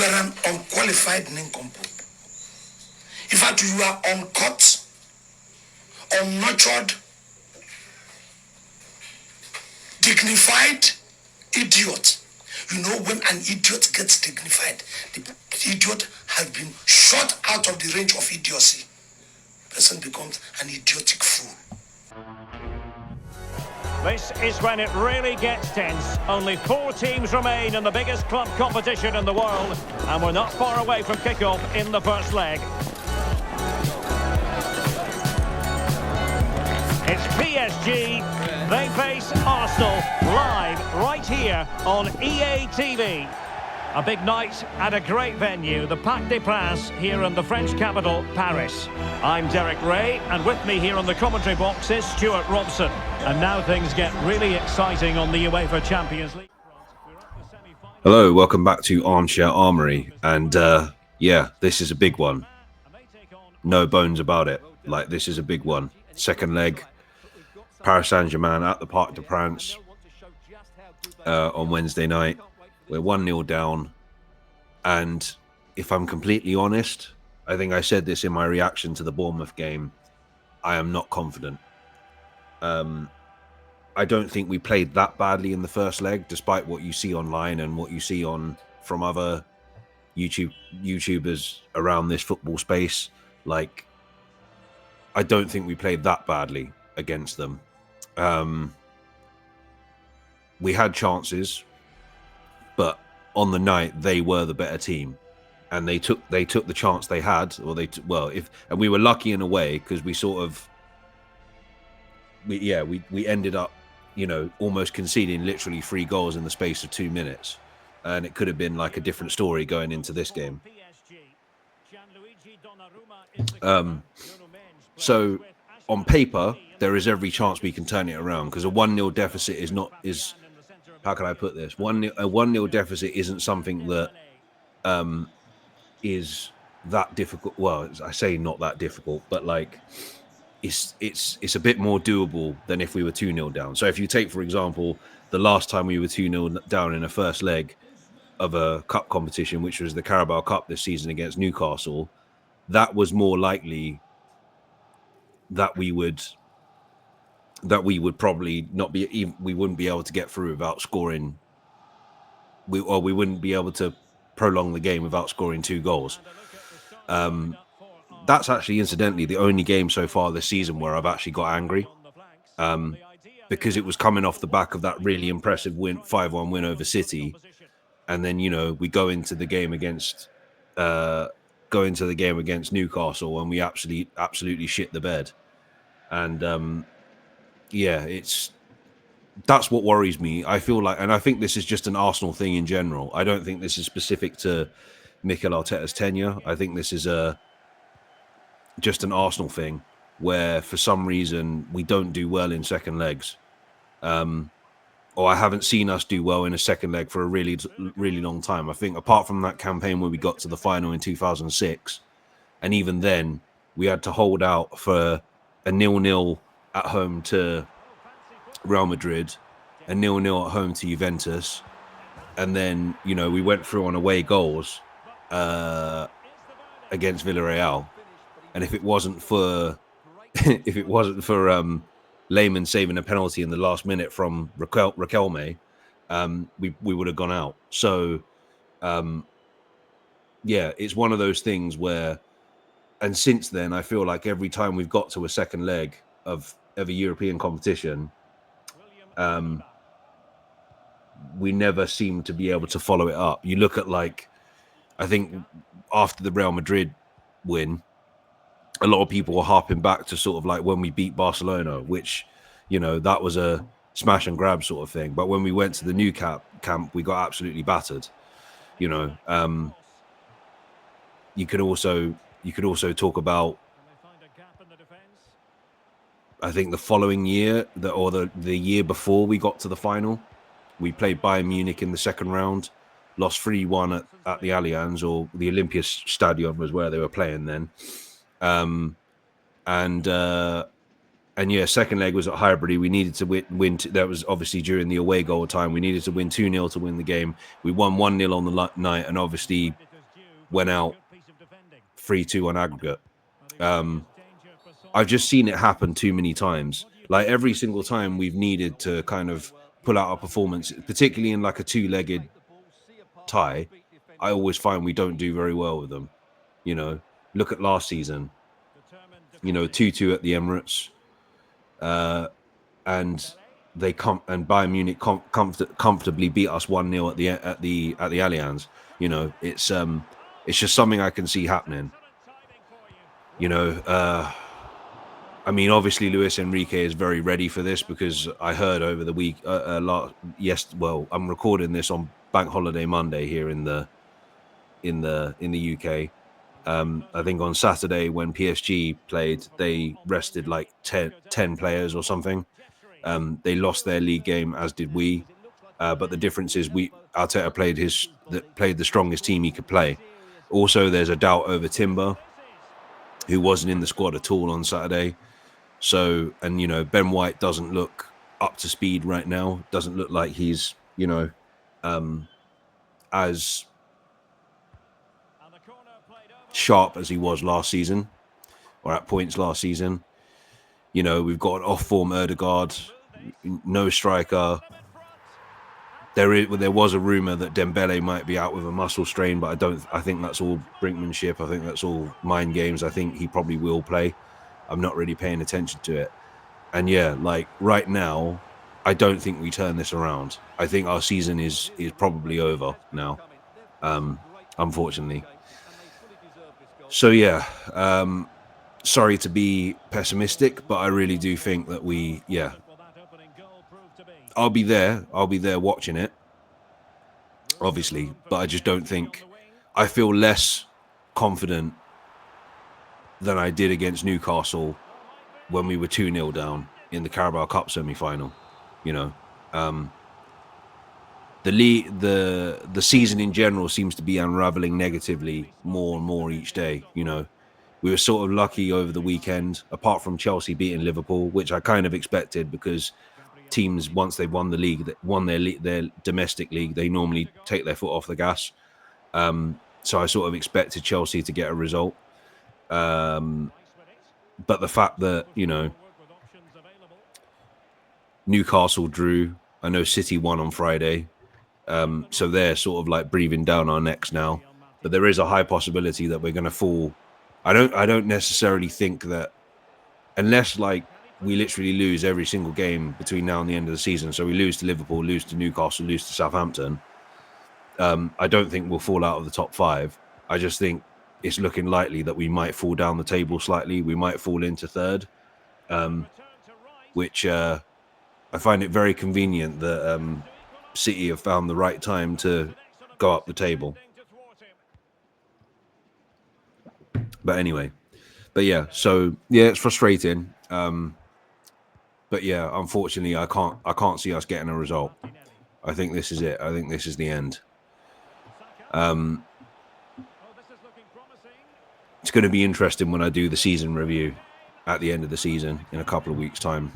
You are an unqualified nincompoop. In fact, you are uncut, unnurtured, dignified idiot. You know, when an idiot gets dignified, the idiot has been shot out of the range of idiocy. The person becomes an idiotic fool. This is when it really gets tense. Only 4 teams remain in the biggest club competition in the world, and we're not far away from kick-off in the first leg. It's PSG. They face Arsenal live right here on EA TV. A big night at a great venue, the Parc des Princes, here in the French capital, Paris. I'm Derek Ray, and with me here on the commentary box is Stuart Robson. And now things get really exciting on the UEFA Champions League. Hello, welcome back to Armchair Armory. And yeah, this is a big one. No bones about it. Like, this is a big one. Second leg, Paris Saint-Germain at the Parc des Princes on Wednesday night. We're 1-0 down, and if I'm completely honest, I think I said this in my reaction to the Bournemouth game, I am not confident. I don't think we played that badly in the first leg, despite what you see online and what you see from other YouTubers around this football space. Like, I don't think we played that badly against them. We had chances, but on the night they were the better team, and they took the chance they had, or and we were lucky in a way, because we ended up, you know, almost conceding literally 3 goals in the space of 2 minutes, and it could have been like a different story going into this game. So on paper there is every chance we can turn it around, because a 1-0 deficit is how can I put this? A 1-0 deficit isn't something that is that difficult. Well, I say not that difficult, but like it's a bit more doable than if we were 2-0 down. So if you take, for example, the last time we were 2-0 down in a first leg of a cup competition, which was the Carabao Cup this season against Newcastle, that was more likely that we would probably not be, we wouldn't be able to get through without scoring. We wouldn't be able to prolong the game without scoring 2 goals. That's actually, incidentally, the only game so far this season where I've actually got angry, because it was coming off the back of that really impressive 5-1 win over City, and then, you know, we go into the game against Newcastle, and we absolutely shit the bed. And yeah, that's what worries me. I feel like, and I think this is just an Arsenal thing in general. I don't think this is specific to Mikel Arteta's tenure. I think this is just an Arsenal thing, where for some reason we don't do well in second legs, or I haven't seen us do well in a second leg for a really, really long time. I think apart from that campaign where we got to the final in 2006, and even then we had to hold out for a 0-0 at home to Real Madrid, a 0-0 at home to Juventus, and then, you know, we went through on away goals against Villarreal. And if it wasn't for Lehmann saving a penalty in the last minute from Riquelme, we would have gone out. So yeah, it's one of those things where, and since then I feel like every time we've got to a second leg of a European competition, we never seem to be able to follow it up. You look at, like, I think after the Real Madrid win, a lot of people were harping back to sort of like when we beat Barcelona, which, you know, that was a smash and grab sort of thing. But when we went to the new camp, we got absolutely battered. You know, you could also talk about, I think the following year, the year before we got to the final, we played Bayern Munich in the second round, lost 3-1 at the Allianz, or the Olympia Stadium was where they were playing then. And yeah, second leg was at Highbury. We needed to win. That was obviously during the away goal time. We needed to win 2-0 to win the game. We won 1-0 on the night, and obviously went out 3-2 on aggregate. I've just seen it happen too many times. Like every single time we've needed to kind of pull out our performance, particularly in like a two-legged tie, I always find we don't do very well with them. You know, look at last season, 2-2 at the Emirates, and they and Bayern Munich comfortably beat us 1-0 at the Allianz. It's just something I can see happening. I mean, obviously Luis Enrique is very ready for this, because I heard over the week, I'm recording this on Bank Holiday Monday here in the UK. I think on Saturday when PSG played, they rested like 10 players or something. They lost their league game, as did we. But the difference is Arteta played the strongest team he could play. Also, there's a doubt over Timber, who wasn't in the squad at all on Saturday. So, and Ben White doesn't look up to speed right now. Doesn't look like he's as sharp as he was last season, or at points last season. We've got an off-form Ødegaard, no striker. There was a rumor that Dembele might be out with a muscle strain, but I think that's all brinkmanship. I think that's all mind games. I think he probably will play. I'm not really paying attention to it. And yeah, like right now, I don't think we turn this around. I think our season is probably over now, unfortunately. So yeah, sorry to be pessimistic, but I really do think that I'll be there watching it, obviously, but I just don't think, I feel less confident than I did against Newcastle when we were 2-0 down in the Carabao Cup semi-final. The season in general seems to be unraveling negatively more and more each day. We were sort of lucky over the weekend, apart from Chelsea beating Liverpool, which I kind of expected, because teams, once they've won the league, their domestic league, they normally take their foot off the gas. So I sort of expected Chelsea to get a result. But the fact that, Newcastle drew, I know City won on Friday, so they're sort of like breathing down our necks now. But there is a high possibility that we're going to fall. I don't necessarily think that, unless like we literally lose every single game between now and the end of the season. So we lose to Liverpool, lose to Newcastle, lose to Southampton. I don't think we'll fall out of the top 5. I just think it's looking likely that we might fall down the table slightly. We might fall into third, which I find it very convenient that City have found the right time to go up the table. But anyway, so it's frustrating. But yeah, unfortunately, I can't see us getting a result. I think this is it. I think this is the end. It's going to be interesting when I do the season review at the end of the season in a couple of weeks' time.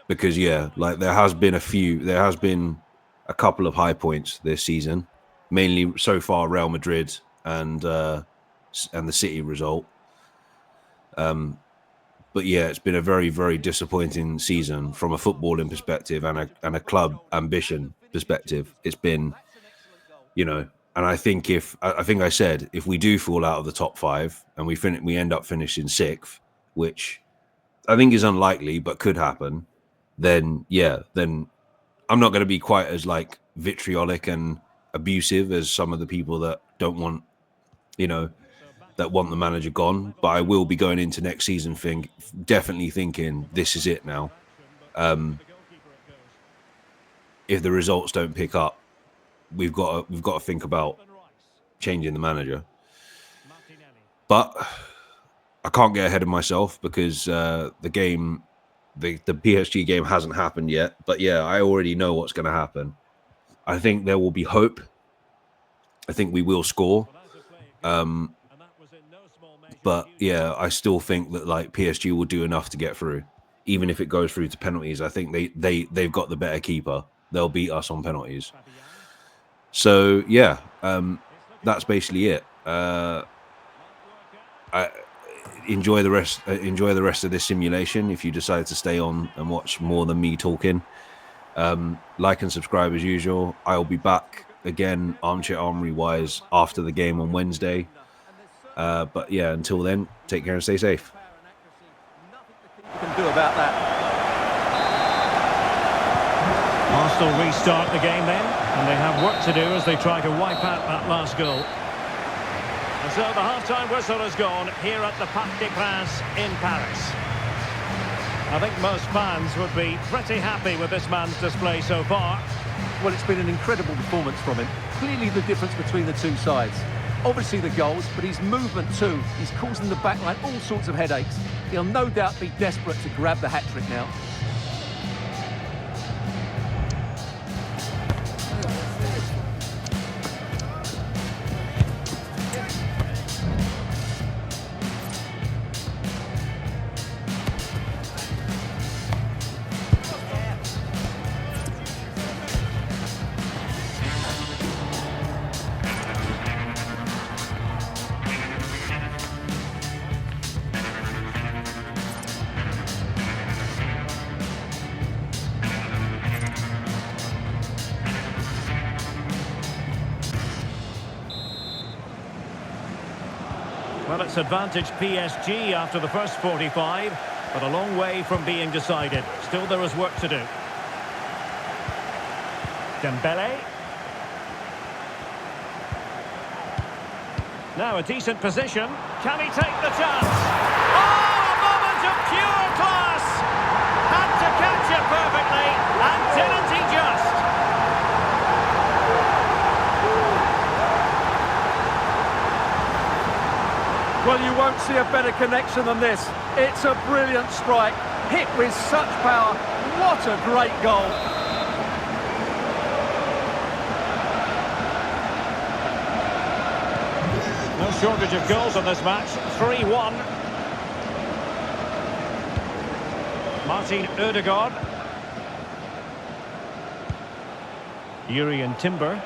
Because like there has been a couple of high points this season, mainly so far Real Madrid and the City result. But yeah, it's been a very, very disappointing season from a footballing perspective and a club ambition perspective. It's been, and I think I said, if we do fall out of the top 5 and we end up finishing 6th, which I think is unlikely but could happen, then I'm not going to be quite as like vitriolic and abusive as some of the people that don't want, that want the manager gone. But I will be going into next season definitely thinking this is it now. If the results don't pick up, we've got to think about changing the manager. But I can't get ahead of myself because the PSG game hasn't happened yet. But yeah, I already know what's going to happen. I think there will be hope. I think we will score. But yeah, I still think that like PSG will do enough to get through, even if it goes through to penalties. I think they've got the better keeper. They'll beat us on penalties. So yeah, that's basically it. Enjoy the rest. Enjoy the rest of this simulation. If you decide to stay on and watch more than me talking, like and subscribe as usual. I'll be back again, Armchair Armory wise, after the game on Wednesday. But yeah, until then, take care and stay safe. You can do about that. Arsenal restart the game then, and they have work to do as they try to wipe out that last goal. And so the half-time whistle has gone here at the Parc des Princes in Paris. I think most fans would be pretty happy with this man's display so far. Well, it's been an incredible performance from him. Clearly the difference between the two sides. Obviously the goals, but his movement too. He's causing the backline all sorts of headaches. He'll no doubt be desperate to grab the hat-trick now. Well, it's advantage PSG after the first 45, but a long way from being decided. Still there is work to do. Dembele. Now a decent position. Can he take the chance? Oh, a moment of pure class! Had to catch it perfectly, and didn't he just? Well, you won't see a better connection than this. It's a brilliant strike, hit with such power. What a great goal. No shortage of goals on this match. 3-1. Martin Ødegaard. Jurriën Timber.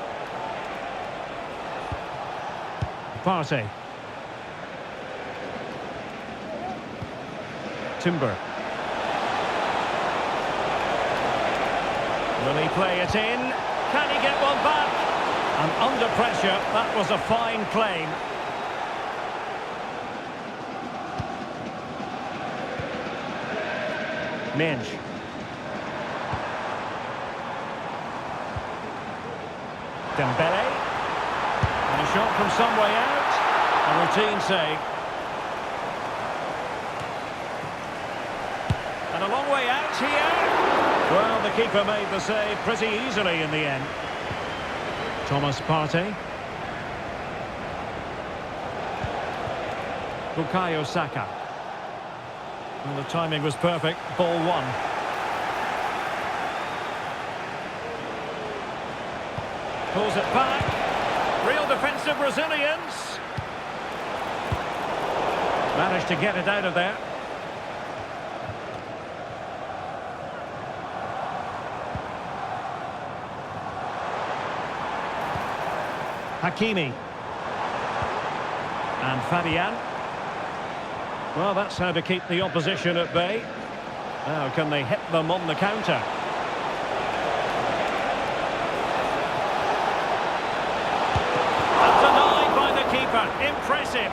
Partey. Timber. Will he play it in? Can he get one back? And under pressure, that was a fine claim. Minge. Dembele. And a shot from some way out. A routine save. And a long way out here. Well, the keeper made the save pretty easily in the end. Thomas Partey. Bukayo Saka. Well, the timing was perfect. Ball one. Pulls it back. Real defensive resilience. Managed to get it out of there. Hakimi. And Fabian. Well, that's how to keep the opposition at bay. Now, can they hit them on the counter? And denied by the keeper. Impressive.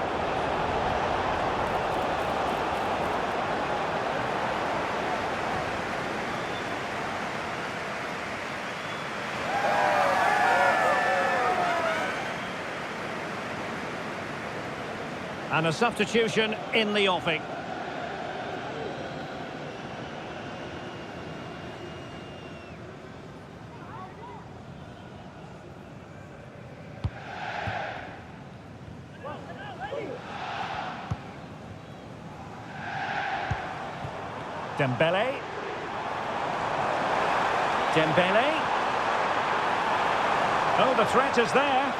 And a substitution in the offing. Dembele. Dembele. Oh, the threat is there.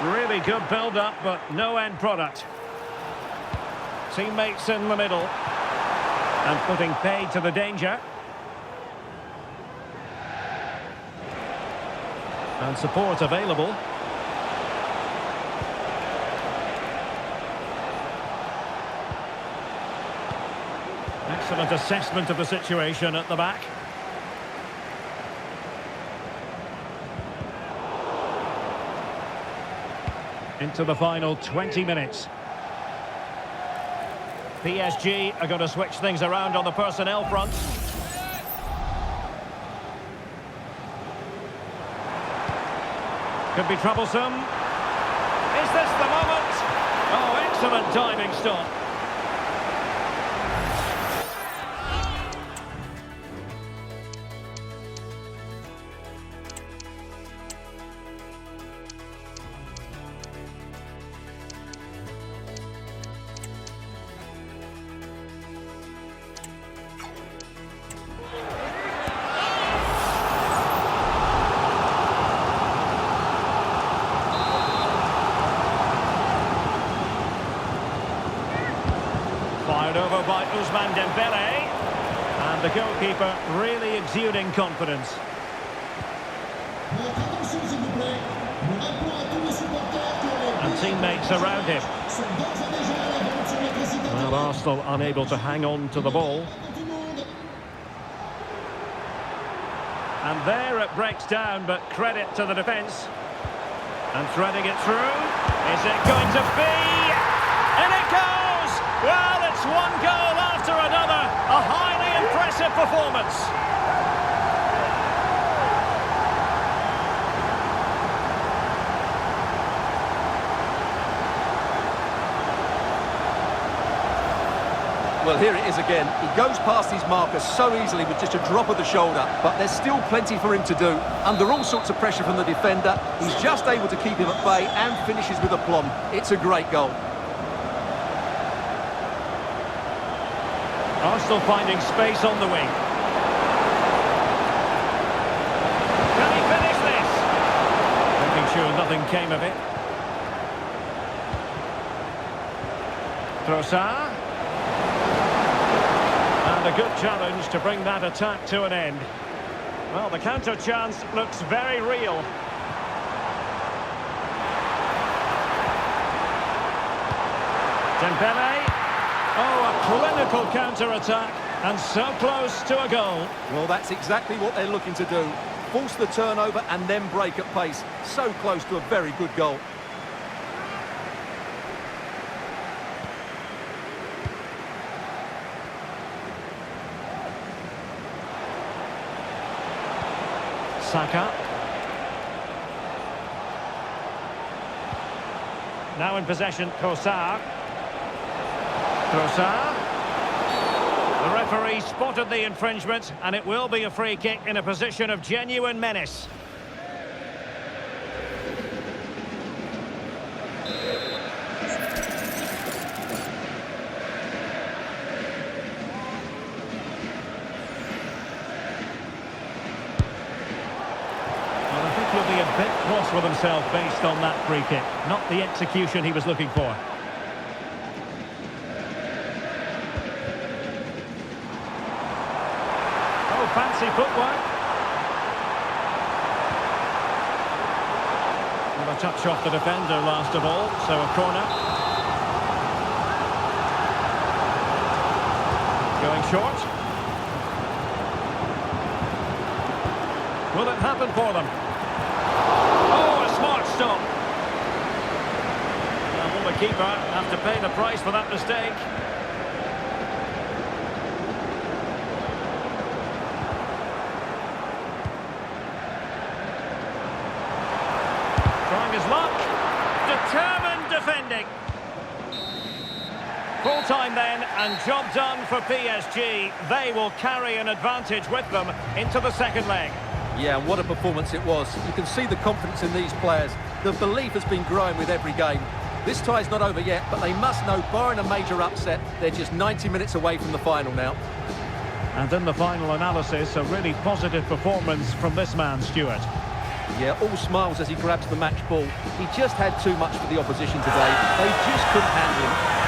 Really good build-up, but no end product. Teammates in the middle. And putting paid to the danger. And support available. Excellent assessment of the situation at the back. Into the final 20 minutes. PSG are going to switch things around on the personnel front. Could be troublesome. Is this the moment? Oh, excellent diving stop. Fired over by Ousmane Dembele. And the goalkeeper really exuding confidence. And teammates around him. Well, Arsenal unable to hang on to the ball. And there it breaks down, but credit to the defence. And threading it through. Is it going to be? And it goes! Well, it's one goal after another. A highly impressive performance. Well, here it is again. He goes past his marker so easily with just a drop of the shoulder, but there's still plenty for him to do. Under all sorts of pressure from the defender, he's just able to keep him at bay and finishes with aplomb. It's a great goal. Arsenal finding space on the wing. Can he finish this? Making sure nothing came of it. Trossard. And a good challenge to bring that attack to an end. Well, the counter chance looks very real. Dembele. Oh, a clinical counter-attack, and so close to a goal. Well, that's exactly what they're looking to do. Force the turnover and then break at pace. So close to a very good goal. Saka. Now in possession, Trossard. Trossard. The referee spotted the infringement, and it will be a free kick in a position of genuine menace. He'll be a bit cross with himself based on that free kick. Not the execution he was looking for. Oh, fancy footwork. With a touch off the defender last of all, so a corner. Going short. Will it happen for them? Stop. Now, will the keeper have to pay the price for that mistake? Trying his luck. Determined defending. Full time then, and job done for PSG. They will carry an advantage with them into the second leg. Yeah, what a performance it was. You can see the confidence in these players. The belief has been growing with every game. This tie's not over yet, but they must know, barring a major upset, they're just 90 minutes away from the final now. And in the final analysis, a really positive performance from this man, Stuart. Yeah, all smiles as he grabs the match ball. He just had too much for the opposition today. They just couldn't handle him.